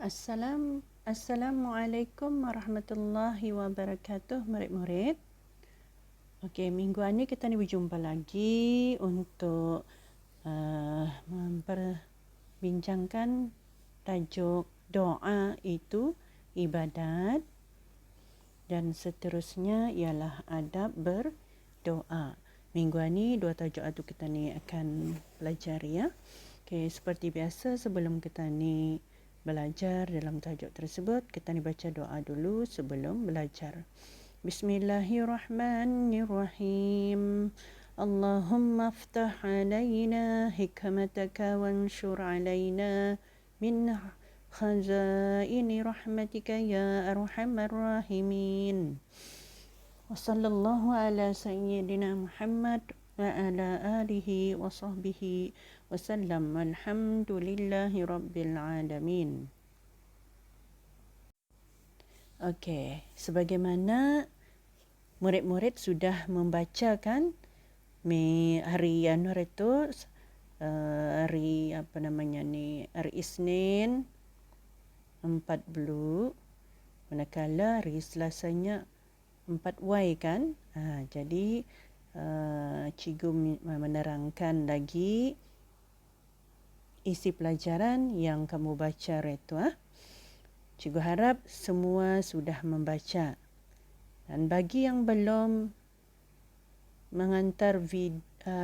Assalamualaikum warahmatullahi wabarakatuh, murid-murid. Okey, minggu ini kita ni berjumpa lagi untuk memperbincangkan tajuk doa itu ibadat dan seterusnya ialah adab berdoa. Minggu ini dua tajuk itu kita ni akan pelajari ya. Okey, seperti biasa sebelum kita ni belajar dalam tajuk tersebut, kita ni baca doa dulu sebelum belajar. Bismillahirrahmanirrahim. Allahumma aftah alaina hikmataka wanshur alaina min khazaini rahmatika ya arhamar rahimin. Wa sallallahu ala sayyidina Muhammad wa ala alihi wa sahbihi wa sallam. Alhamdulillahi rabbil alamin. Okey, sebagaimana murid-murid sudah membacakan hari Januar itu hari hari Isnin 40, manakala hari Selasanya 4Y kan. Jadi cikgu menerangkan lagi isi pelajaran yang kamu baca itu. Cikgu harap semua sudah membaca. Dan bagi yang belum menghantar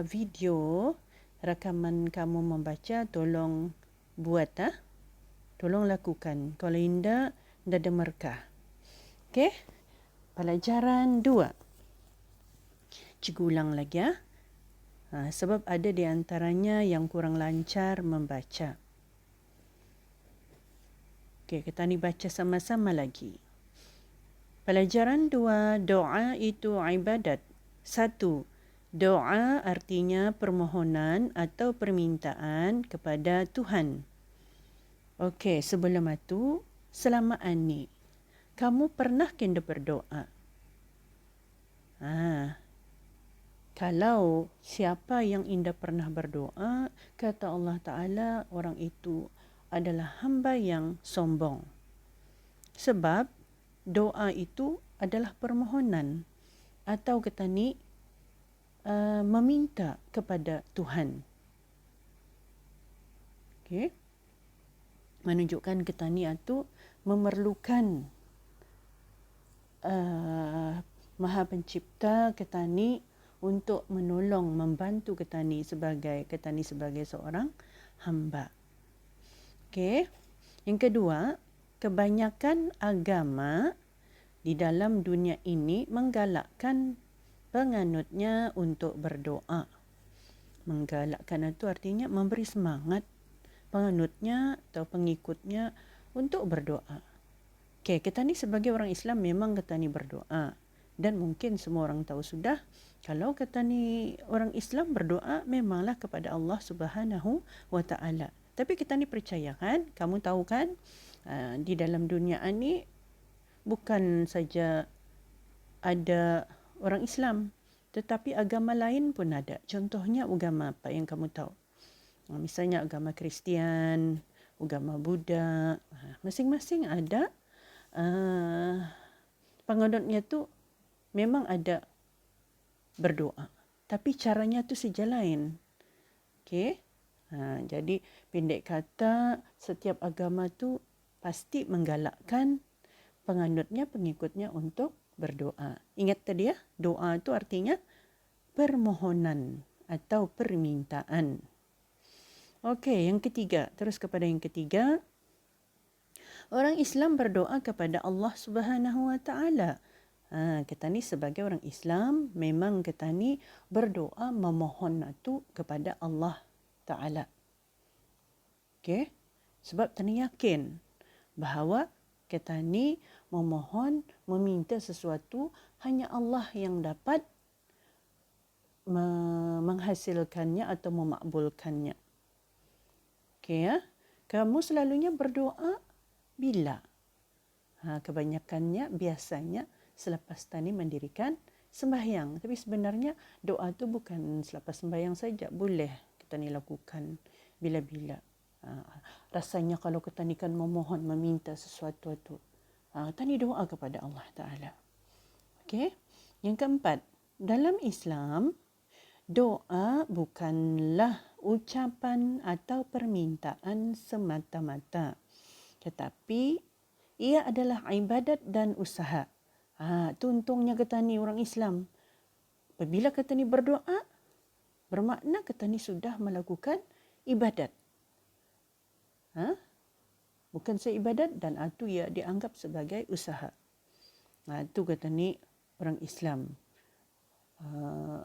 video rakaman kamu membaca, tolong buat tolong lakukan. Kalau tidak ada markah. Okey? Pelajaran 2. Cikgu ulang lagi sebab ada di antaranya yang kurang lancar membaca. Okey, kita ni baca sama-sama lagi. Pelajaran 2, doa itu ibadat. 1. Doa artinya permohonan atau permintaan kepada Tuhan. Okey, sebelum itu, selama ini kamu pernah kena berdoa? Kalau siapa yang indah pernah berdoa, kata Allah Ta'ala, orang itu adalah hamba yang sombong. Sebab doa itu adalah permohonan atau kita ni meminta kepada Tuhan. Okey. Menunjukkan kita ni itu memerlukan Maha Pencipta kita ni untuk menolong, membantu kita ni sebagai seorang hamba. Okey. Yang kedua, kebanyakan agama di dalam dunia ini menggalakkan penganutnya untuk berdoa. Menggalakkan itu artinya memberi semangat penganutnya atau pengikutnya untuk berdoa. Okey, kita ni sebagai orang Islam memang kita ni berdoa. Dan mungkin semua orang tahu sudah, kalau kita ni orang Islam berdoa memanglah kepada Allah Subhanahu wa Ta'ala. Tapi kita ni percaya kan, kamu tahu kan, di dalam dunia ni bukan saja ada orang Islam, tetapi agama lain pun ada. Contohnya agama apa yang kamu tahu? Misalnya agama Kristian, agama Buddha. Masing-masing ada penganutnya tu memang ada berdoa. Tapi caranya tu saja lain. Okey? Jadi pendek kata, setiap agama tu pasti menggalakkan penganutnya, pengikutnya untuk berdoa. Ingat tadi doa itu artinya permohonan atau permintaan. Okey, yang ketiga. Terus kepada yang ketiga. Orang Islam berdoa kepada Allah Subhanahu wa Ta'ala. Kita ni sebagai orang Islam, memang kita ni berdoa memohon itu kepada Allah Ta'ala. Okey? Sebab kita ni yakin bahawa kita ni memohon, meminta sesuatu, hanya Allah yang dapat menghasilkannya atau memakbulkannya. Okey ya? Kamu selalunya berdoa bila? Kebanyakannya biasanya selepas tadi mendirikan sembahyang. Tapi sebenarnya doa tu bukan selepas sembahyang saja. Boleh kita ni lakukan bila-bila. Rasanya kalau kita ni kan memohon, meminta sesuatu tu, kita ni doa kepada Allah Ta'ala. Okey. Yang keempat, dalam Islam, doa bukanlah ucapan atau permintaan semata-mata, tetapi ia adalah ibadat dan usaha. Tu untungnya kita ni orang Islam. Apabila kita ni berdoa, bermakna kita ni sudah melakukan ibadat. Bukan seibadat dan itu ia dianggap sebagai usaha. Itu kata ni orang Islam.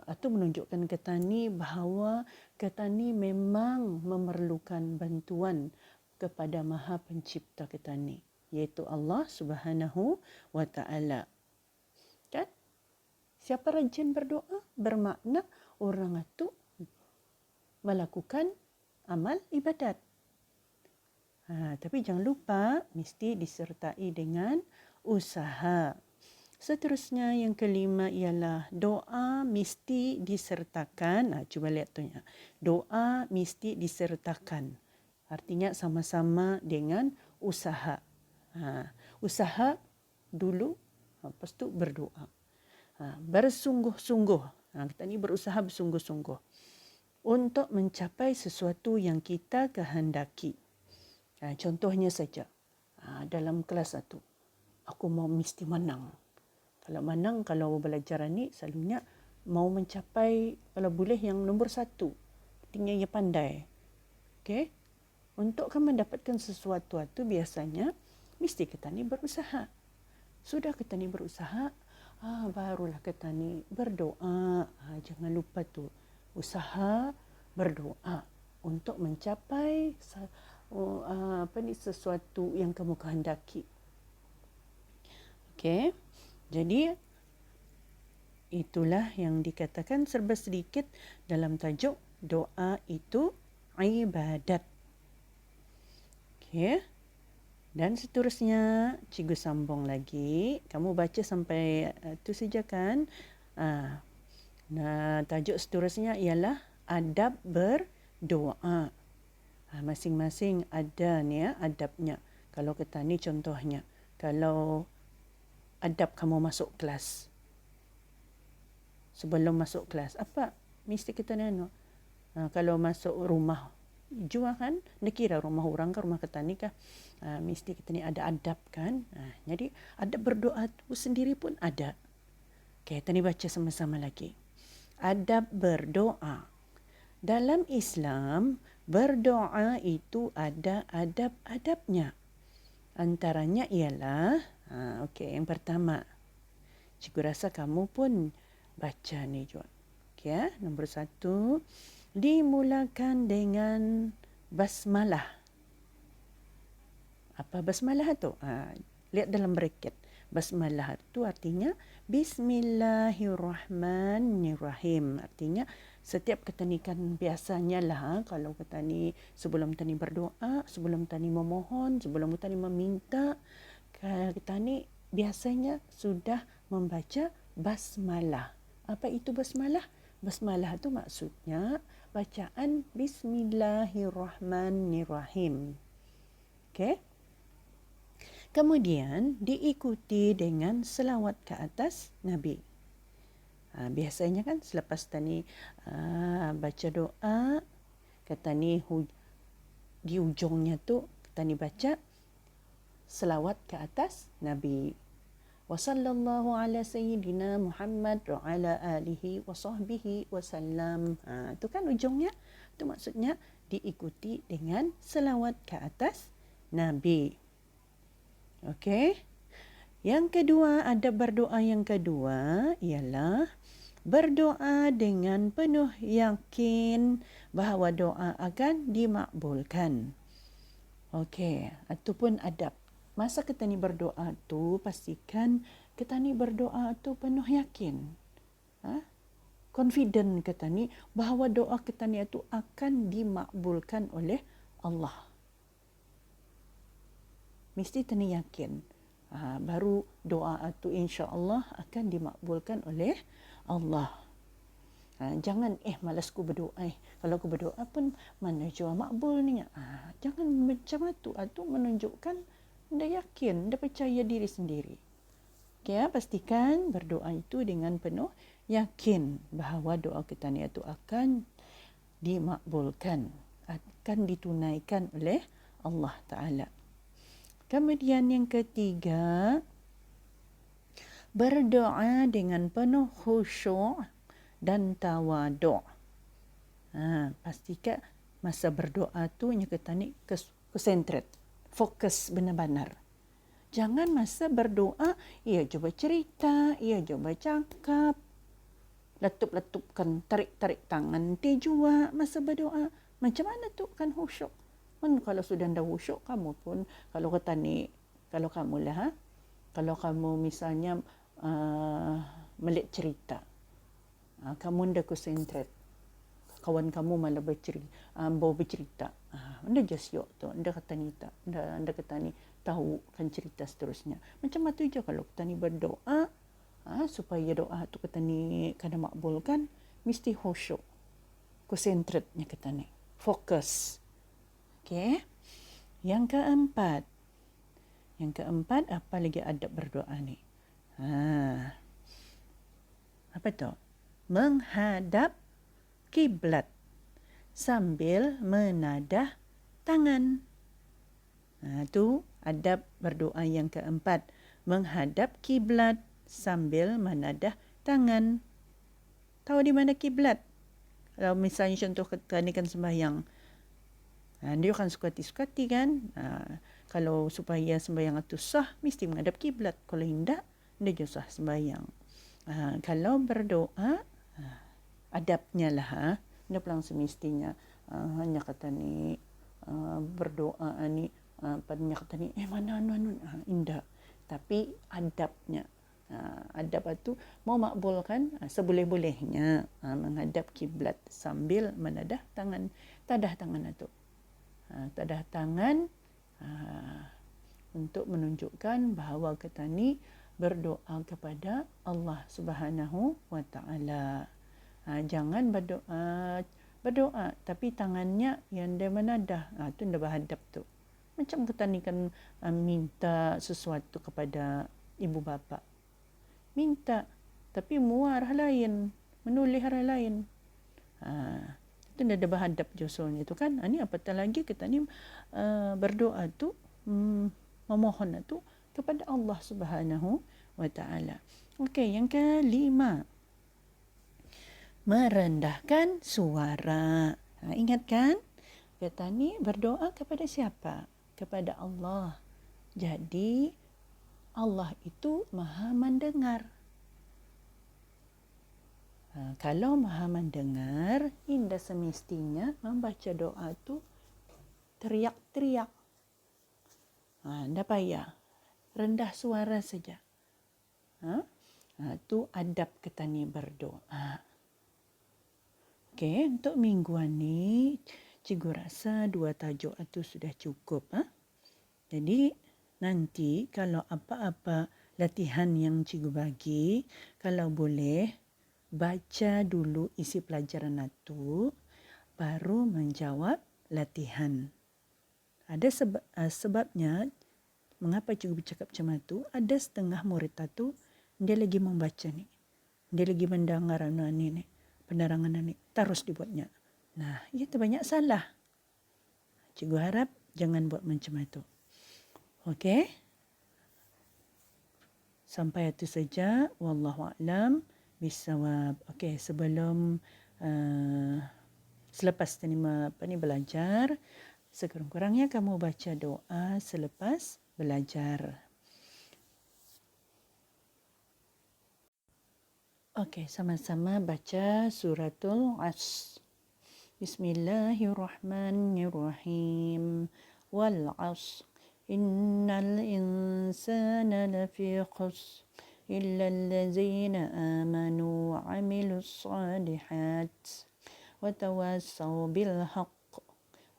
Itu menunjukkan kata ni bahawa kata ni memang memerlukan bantuan kepada Maha Pencipta kita ni, iaitu Allah Subhanahu wa Ta'ala. Kan? Siapa rajin berdoa bermakna orang itu melakukan amal ibadat. Tapi jangan lupa mesti disertai dengan usaha. Seterusnya yang kelima ialah doa mesti disertakan. Cuba lihat tu ya. Doa mesti disertakan. Artinya sama-sama dengan usaha. Usaha dulu, lepas tu berdoa. Bersungguh-sungguh. Kita ni berusaha bersungguh-sungguh untuk mencapai sesuatu yang kita kehendaki. Contohnya saja, dalam kelas 1, aku mau mesti menang. Kalau belajar ni selalunya mau mencapai, kalau boleh yang nombor 1, artinya ia pandai. Okay? Untuk mendapatkan sesuatu itu biasanya mesti kita ni berusaha. Sudah kita ni berusaha, barulah kita ni berdoa. Jangan lupa tu, usaha berdoa untuk mencapai sesuatu yang kamu kehendaki. Okey. Jadi itulah yang dikatakan serba sedikit dalam tajuk doa itu ibadat. Okey. Dan seterusnya cikgu sambung lagi. Kamu baca sampai itu saja kan? Nah, tajuk seterusnya ialah adab berdoa. Masing-masing ada ni adabnya. Kalau kita ni contohnya, kalau adab kamu masuk kelas. Sebelum masuk kelas, apa mesti kita ni kalau masuk rumah, jua kan, nak kira rumah orang ke rumah kita ni kah? Mesti kita ni ada adab kan? Jadi adab berdoa tu sendiri pun ada. Okay, kita ni baca sama-sama lagi. Adab berdoa. Dalam Islam, berdoa itu ada adab-adabnya. Antaranya ialah, yang pertama, cikgu rasa kamu pun baca ni juga. Okay, nombor 1, dimulakan dengan basmalah. Apa basmalah tu? Lihat dalam bracket. Basmalah itu artinya Bismillahirrahmanirrahim. Artinya setiap kita ni kan biasanya lah kalau kita ni sebelum kita ni berdoa, sebelum kita ni memohon, sebelum kita ni meminta, kita ni biasanya sudah membaca basmalah. Apa itu basmalah? Basmalah itu maksudnya bacaan Bismillahirrahmanirrahim. Okey? Kemudian diikuti dengan selawat ke atas Nabi. Biasanya kan selepas tadi baca doa, kata ni di ujungnya tu kita ni baca selawat ke atas Nabi. Wa sallallahu ala sayyidina Muhammad wa ala alihi wa sahbihi wa sallam. Itu kan ujungnya. Itu maksudnya diikuti dengan selawat ke atas Nabi. Okey. Yang kedua, adab berdoa yang kedua ialah berdoa dengan penuh yakin bahawa doa akan dimakbulkan. Okey, itu pun adab. Masa kita ni berdoa tu, pastikan kita ni berdoa tu penuh yakin. Confident kita ni bahawa doa kita ni itu akan dimakbulkan oleh Allah. Mesti kita ni yakin. Baru doa itu insya-Allah akan dimakbulkan oleh Allah. Jangan malas ku berdoa. Kalau ku berdoa pun mana jua makbul ni. Jangan macam tu. Itu menunjukkan anda yakin, anda percaya diri sendiri. Okay, pastikan berdoa itu dengan penuh yakin bahawa doa kita ni itu akan dimakbulkan, akan ditunaikan oleh Allah Ta'ala. Kemudian yang ketiga, berdoa dengan penuh khusyuk dan tawaduk. Pastikan masa berdoa tu kita ni concentrate, fokus benar-benar. Jangan masa berdoa, ia cuba cerita, ia cuba cakap, letup-letupkan, tarik-tarik tangan. Dia jua masa berdoa. Macam mana tu kan khusyuk? Kalau sudah anda khusyuk, kamu pun, kalau kata ni, kalau kamu lah, kalau kamu misalnya melek cerita, kamu anda concentrate, kawan kamu malah bawa bercerita, anda just yuk tu, anda kata ni tak, anda kata ni tahu kan cerita seterusnya. Macam tu je kalau kita ni berdoa, supaya doa tu kata ni kena makbulkan, mesti khusyuk, concentrate-nya kata ni, fokus. Okay. Yang keempat, apa lagi adab berdoa ni? Apa tu? Menghadap kiblat sambil menadah tangan. Tu adab berdoa yang keempat. Menghadap kiblat sambil menadah tangan. Tahu di mana kiblat? Kalau misalnya contoh kita ni kan sembahyang, dia kan sukati-sukati kan. Kalau supaya sembahyang itu sah, mesti menghadap kiblat. Kalau tidak, dia juga sah sembahyang. Kalau berdoa, adabnya lah. Dia pulang semestinya. Hanya kata ni, berdoa ni, padanya kata ni, mana. Indah. Tapi adabnya. Adab itu mau makbulkan seboleh-bolehnya menghadap kiblat sambil menadah tangan. Tadah tangan itu. Tadah tangan untuk menunjukkan bahawa kita ni berdoa kepada Allah Subhanahu wa Ta'ala. Jangan berdoa tapi tangannya yang dia menadah, tu dia berhadap tu. Macam kita ni kan minta sesuatu kepada ibu bapa. Minta tapi mua arah lain, menulis arah lain. Itu dia berhadap josonya tu kan. Ini apatah lagi kita ni berdoa tu, memohon tu kepada Allah Subhanahu wa Ta'ala. Okey, yang kelima, merendahkan suara. Ingat kan? Kita ni berdoa kepada siapa? Kepada Allah. Jadi Allah itu Maha mendengar. Kalau Maha mendengar, indah semestinya membaca doa tu teriak-teriak. Tidak payah. Rendah suara saja. Itu adab kita ni berdoa. Okey, untuk mingguan ni, cikgu rasa 2 tajuk itu sudah cukup. Jadi, nanti kalau apa-apa latihan yang cikgu bagi, kalau boleh, baca dulu isi pelajaran itu, baru menjawab latihan. Ada sebabnya, mengapa cikgu bercakap macam itu, ada setengah murid itu, dia lagi membaca ni. Dia lagi mendengar ni, penerangan ni, terus dibuatnya. Itu banyak salah. Cikgu harap jangan buat macam itu. Okey? Sampai itu saja. Wallahu a'lam bisawab. Okey, sebelum selepas ni belajar, sekurang-kurangnya kamu baca doa selepas belajar. Okey, sama-sama baca suratul Asr. Bismillahirrahmanirrahim. Wal 'asr. Innal insana lafi khusr. إلا الذين آمنوا وعملوا الصالحات وتواصوا بالحق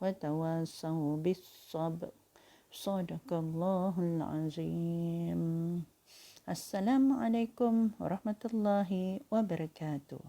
وتواصوا بالصبر صدق الله العظيم. السلام عليكم ورحمة الله وبركاته.